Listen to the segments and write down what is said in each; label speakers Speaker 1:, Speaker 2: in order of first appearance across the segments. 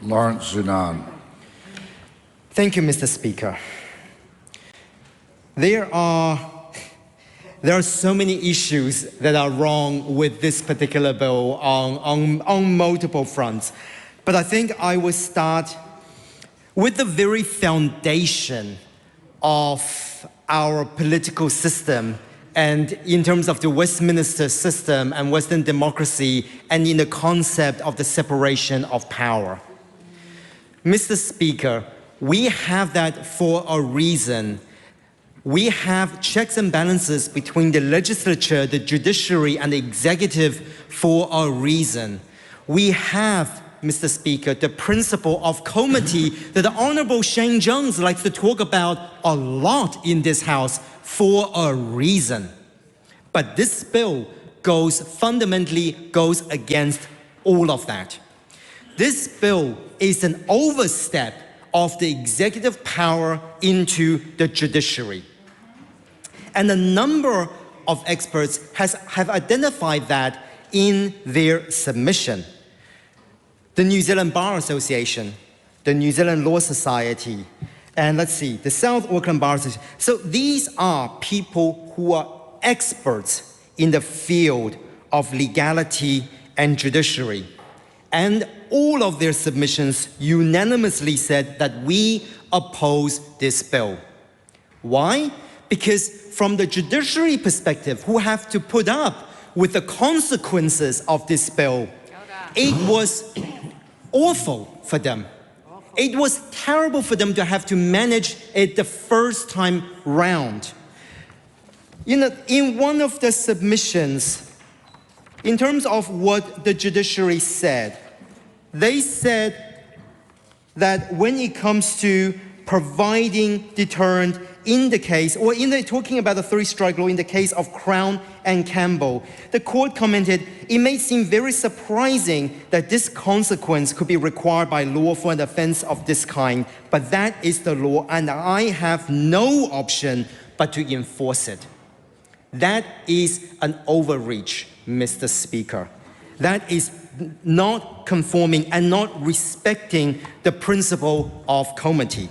Speaker 1: Lawrence Zunan.
Speaker 2: Thank you, Mr. Speaker. There are so many issues that are wrong with this particular bill on multiple fronts. But I think I will start with the very foundation of our political system, and in terms of the Westminster system and Western democracy, and in the concept of the separation of power. Mr. Speaker, we have that for a reason. We have checks and balances between the legislature, the judiciary, and the executive for a reason. We have, Mr. Speaker, the principle of comity that the Honorable Shane Jones likes to talk about a lot in this House for a reason. But this bill fundamentally goes against all of that. This bill is an overstep of the executive power into the judiciary. And a number of experts have identified that in their submission. The New Zealand Bar Association, the New Zealand Law Society, and the South Auckland Bar Association. So these are people who are experts in the field of legality and judiciary. And all of their submissions unanimously said that we oppose this bill. Why? Because from the judiciary perspective, who have to put up with the consequences of this bill, it was awful for them. It was terrible for them to have to manage it the first time round. In one of the submissions, in terms of what the judiciary said, they said that when it comes to providing deterrent in the case, or talking about the three-strike law in the case of Crown and Campbell, the court commented, it may seem very surprising that this consequence could be required by law for an offense of this kind, but that is the law, and I have no option but to enforce it. That is an overreach, Mr. Speaker. That is not conforming and not respecting the principle of comity.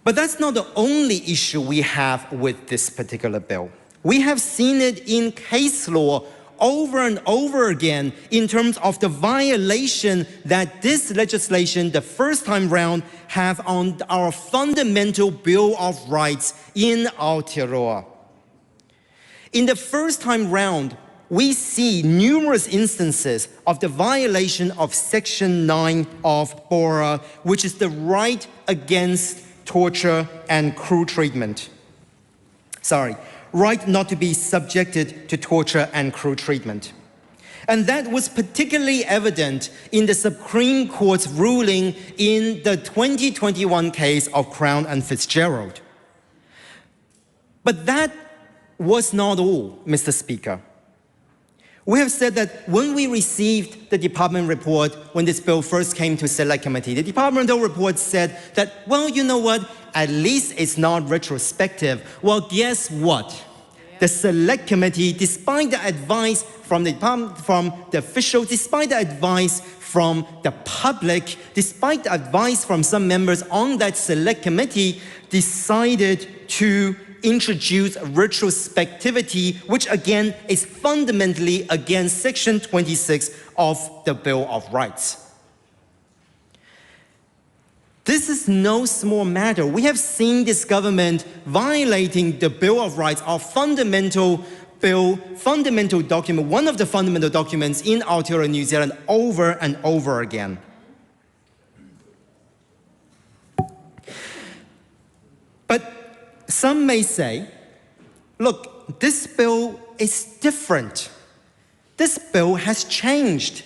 Speaker 2: But that's not the only issue we have with this particular bill. We have seen it in case law over and over again in terms of the violation that this legislation, the first time round, have on our fundamental Bill of Rights in Aotearoa. In the first time round, we see numerous instances of the violation of Section 9 of BORA, which is the right against torture and cruel treatment. Right not to be subjected to torture and cruel treatment. And that was particularly evident in the Supreme Court's ruling in the 2021 case of Crown and Fitzgerald. But that was not all, Mr. Speaker. We have said that when we received the department report, when this bill first came to Select Committee, the departmental report said that, well, you know what, at least it's not retrospective. Well, guess what? The Select Committee, despite the advice from the department, from the officials, despite the advice from the public, despite the advice from some members on that Select Committee, decided to introduce retrospectivity, which again is fundamentally against Section 26 of the Bill of Rights. This is no small matter. We have seen this government violating the Bill of Rights, our fundamental document, one of the fundamental documents in Aotearoa, New Zealand, over and over again. Some may say, look, this bill is different. This bill has changed.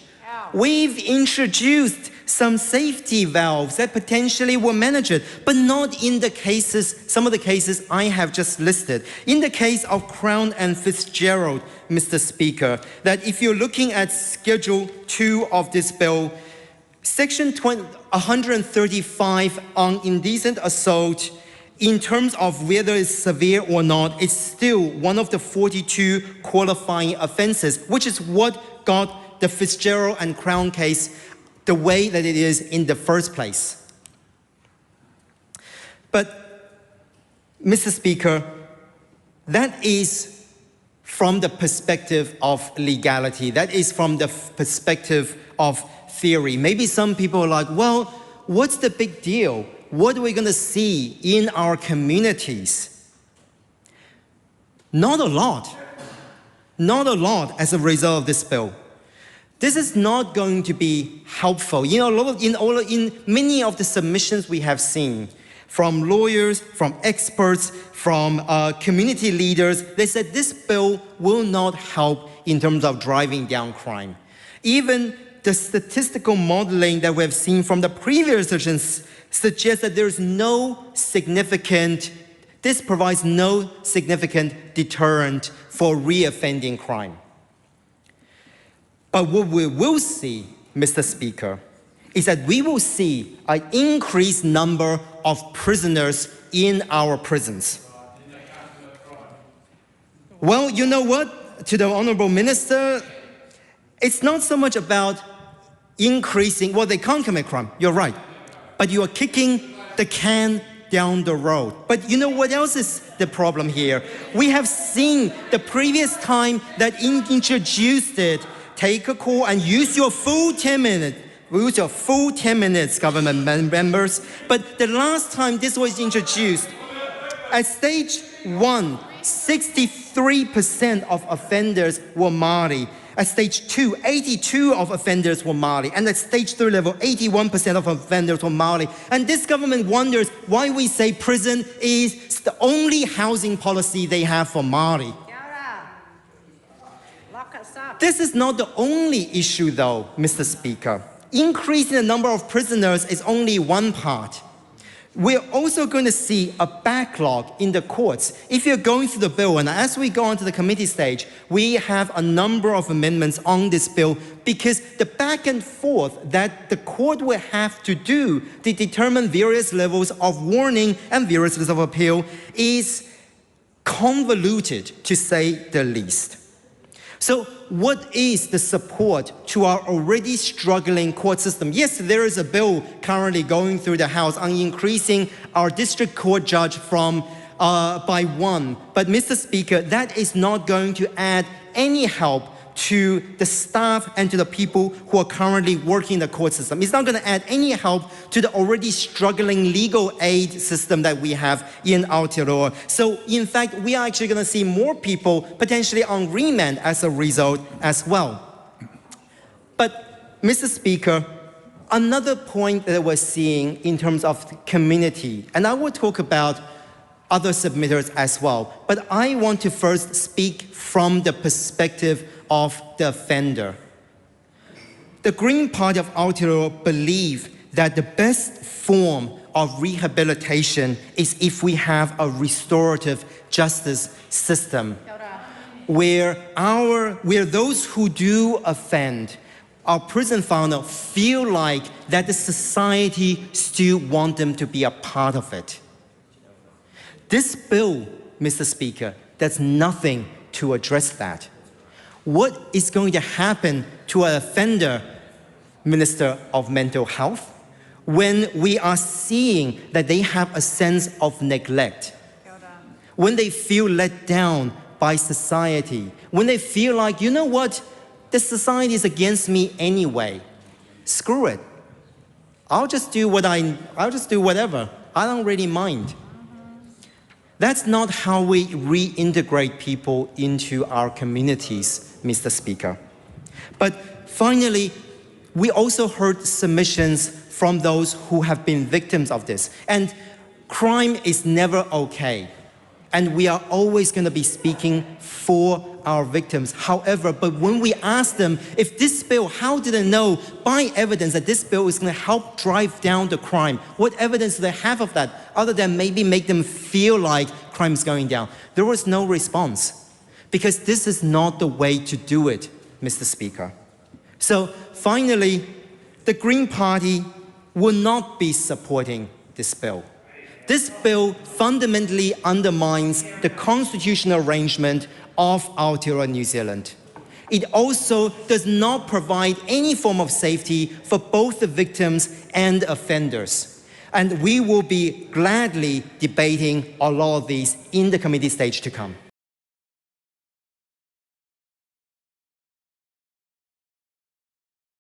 Speaker 2: We've introduced some safety valves that potentially will manage it, but not in the cases, some of the cases I have just listed. In the case of Crown and Fitzgerald, Mr. Speaker, that if you're looking at Schedule 2 of this bill, Section 135 on indecent assault, in terms of whether it's severe or not, it's still one of the 42 qualifying offenses, which is what got the Fitzgerald and Crown case the way that it is in the first place. But, Mr. Speaker, that is from the perspective of legality. That is from the perspective of theory. Maybe some people are like, well, what's the big deal? What are we going to see in our communities? Not a lot. Not a lot as a result of this bill. This is not going to be helpful. You know, in many of the submissions we have seen, from lawyers, from experts, from community leaders, they said this bill will not help in terms of driving down crime. Even the statistical modeling that we have seen from the previous sessions suggests that there's this provides no significant deterrent for reoffending crime. But what we will see, Mr. Speaker, is that we will see an increased number of prisoners in our prisons. Well, you know what? To the Honorable Minister, it's not so much about increasing, well, they can't commit crime, you're right. But you are kicking the can down the road. But you know what else is the problem here? We have seen the previous time that introduced it, take a call and use your full 10 minutes. Use your full 10 minutes, government members. But the last time this was introduced, at stage 1, 63% of offenders were Mali. At stage 2, 82% of offenders were Mali. And at stage 3 level, 81% of offenders were Mali. And this government wonders why we say prison is the only housing policy they have for Mali. This is not the only issue though, Mr. Speaker. Increasing the number of prisoners is only one part. We're also going to see a backlog in the courts. If you're going through the bill, and as we go on to the committee stage, we have a number of amendments on this bill because the back and forth that the court will have to do to determine various levels of warning and various levels of appeal is convoluted, to say the least. So what is the support to our already struggling court system? Yes, there is a bill currently going through the House on increasing our district court judge from by 1. But Mr. Speaker, that is not going to add any help to the staff and to the people who are currently working in the court system. It's not going to add any help to the already struggling legal aid system that we have in Aotearoa. So in fact, we are actually going to see more people potentially on remand as a result as well. But Mr. Speaker, another point that we're seeing in terms of community, and I will talk about other submitters as well, but I want to first speak from the perspective of the offender. The Green Party of Aotearoa believe that the best form of rehabilitation is if we have a restorative justice system where those who do offend, our prison founder, feel like that the society still want them to be a part of it. This bill, Mr. Speaker, does nothing to address that. What is going to happen to an offender, Minister of Mental Health, when we are seeing that they have a sense of neglect, when they feel let down by society, when they feel like, you know what, the society is against me anyway, screw it. I'll just do whatever. I don't really mind. That's not how we reintegrate people into our communities, Mr. Speaker. But finally, we also heard submissions from those who have been victims of this. And crime is never okay. And we are always going to be speaking for our victims. However, but when we ask them if this bill, how do they know by evidence that this bill is going to help drive down the crime? What evidence do they have of that other than maybe make them feel like crime is going down? There was no response because this is not the way to do it, Mr. Speaker. So finally, the Green Party will not be supporting this bill. This bill fundamentally undermines the constitutional arrangement of Aotearoa, New Zealand. It also does not provide any form of safety for both the victims and offenders. And we will be gladly debating a lot of these in the committee stage to come.